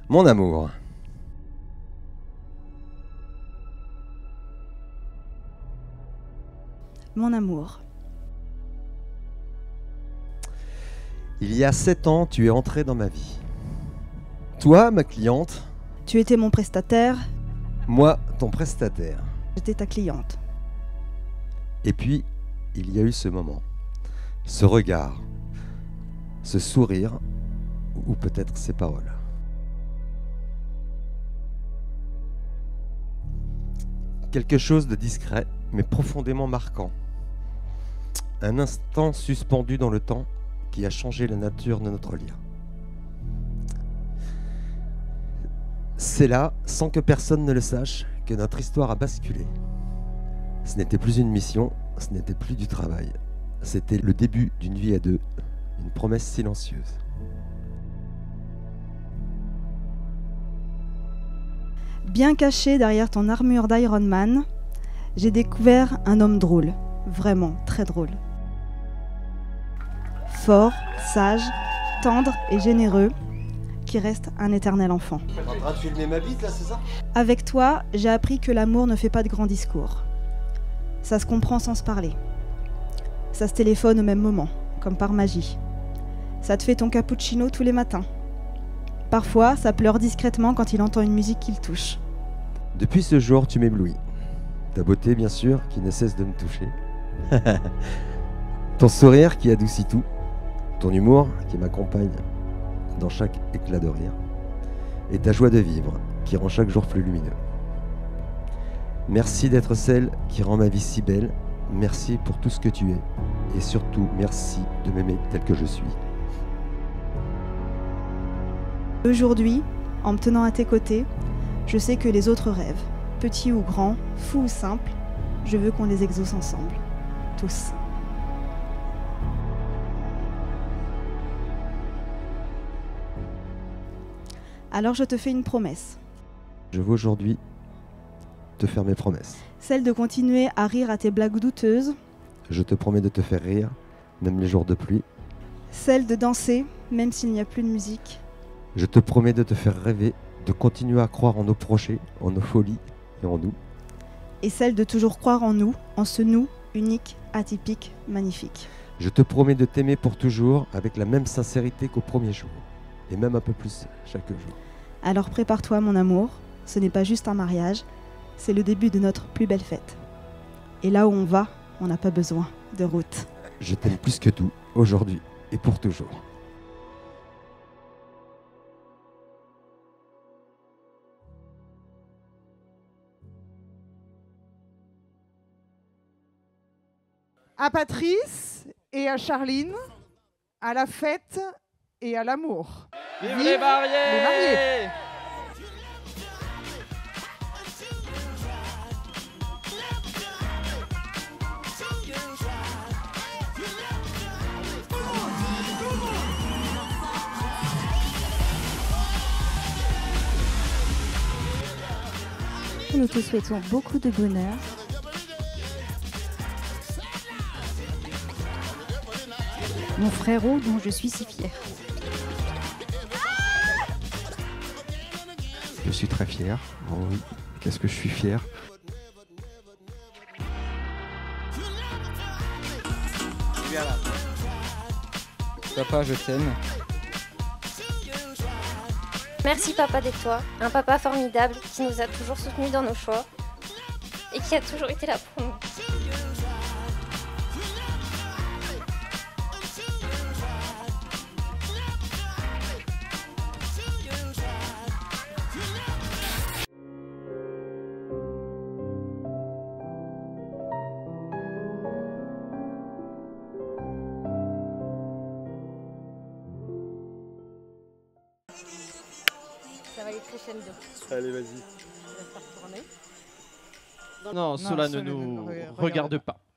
Mon amour. Mon amour. Il y a 7 ans, tu es entré dans ma vie. Toi, ma cliente. Tu étais mon prestataire. Moi, ton prestataire. J'étais ta cliente. Et puis, il y a eu ce moment. Ce regard. Ce sourire. Ou peut-être ces paroles. Quelque chose de discret, mais profondément marquant. Un instant suspendu dans le temps qui a changé la nature de notre lien. C'est là, sans que personne ne le sache, que notre histoire a basculé. Ce n'était plus une mission, ce n'était plus du travail. C'était le début d'une vie à deux, une promesse silencieuse. Bien caché derrière ton armure d'Iron Man, j'ai découvert un homme drôle, vraiment très drôle. Fort, sage, tendre et généreux, qui reste un éternel enfant. T'es en train de filmer ma bite là, c'est ça ? Avec toi, j'ai appris que l'amour ne fait pas de grands discours. Ça se comprend sans se parler. Ça se téléphone au même moment, comme par magie. Ça te fait ton cappuccino tous les matins. Parfois, ça pleure discrètement quand il entend une musique qui le touche. Depuis ce jour, tu m'éblouis. Ta beauté, bien sûr, qui ne cesse de me toucher. Ton sourire qui adoucit tout. Ton humour qui m'accompagne dans chaque éclat de rire. Et ta joie de vivre qui rend chaque jour plus lumineux. Merci d'être celle qui rend ma vie si belle. Merci pour tout ce que tu es. Et surtout, merci de m'aimer tel que je suis. Aujourd'hui, en me tenant à tes côtés, je sais que les autres rêves, petits ou grands, fous ou simples, je veux qu'on les exauce ensemble. Tous. Alors je te fais une promesse. Je veux aujourd'hui te faire mes promesses. Celle de continuer à rire à tes blagues douteuses. Je te promets de te faire rire, même les jours de pluie. Celle de danser, même s'il n'y a plus de musique. Je te promets de te faire rêver, de continuer à croire en nos projets, en nos folies et en nous. Et celle de toujours croire en nous, en ce nous unique, atypique, magnifique. Je te promets de t'aimer pour toujours, avec la même sincérité qu'au premier jour. Et même un peu plus chaque jour. Alors prépare-toi mon amour, ce n'est pas juste un mariage, c'est le début de notre plus belle fête. Et là où on va, on n'a pas besoin de route. Je t'aime plus que tout, aujourd'hui et pour toujours. À Patrice et à Charline, à la fête et à l'amour. Vive les mariés! Les mariés! Nous te souhaitons beaucoup de bonheur. Mon frérot dont je suis si fière. suis très fier. Oh oui, qu'est-ce que je suis fier. Papa, je t'aime. Merci papa d'être toi, un papa formidable qui nous a toujours soutenus dans nos choix et qui a toujours été là pour nous. Ça va aller crescendo. Allez, vas-y. Je vais faire tourner. Non, cela ne nous regarde pas.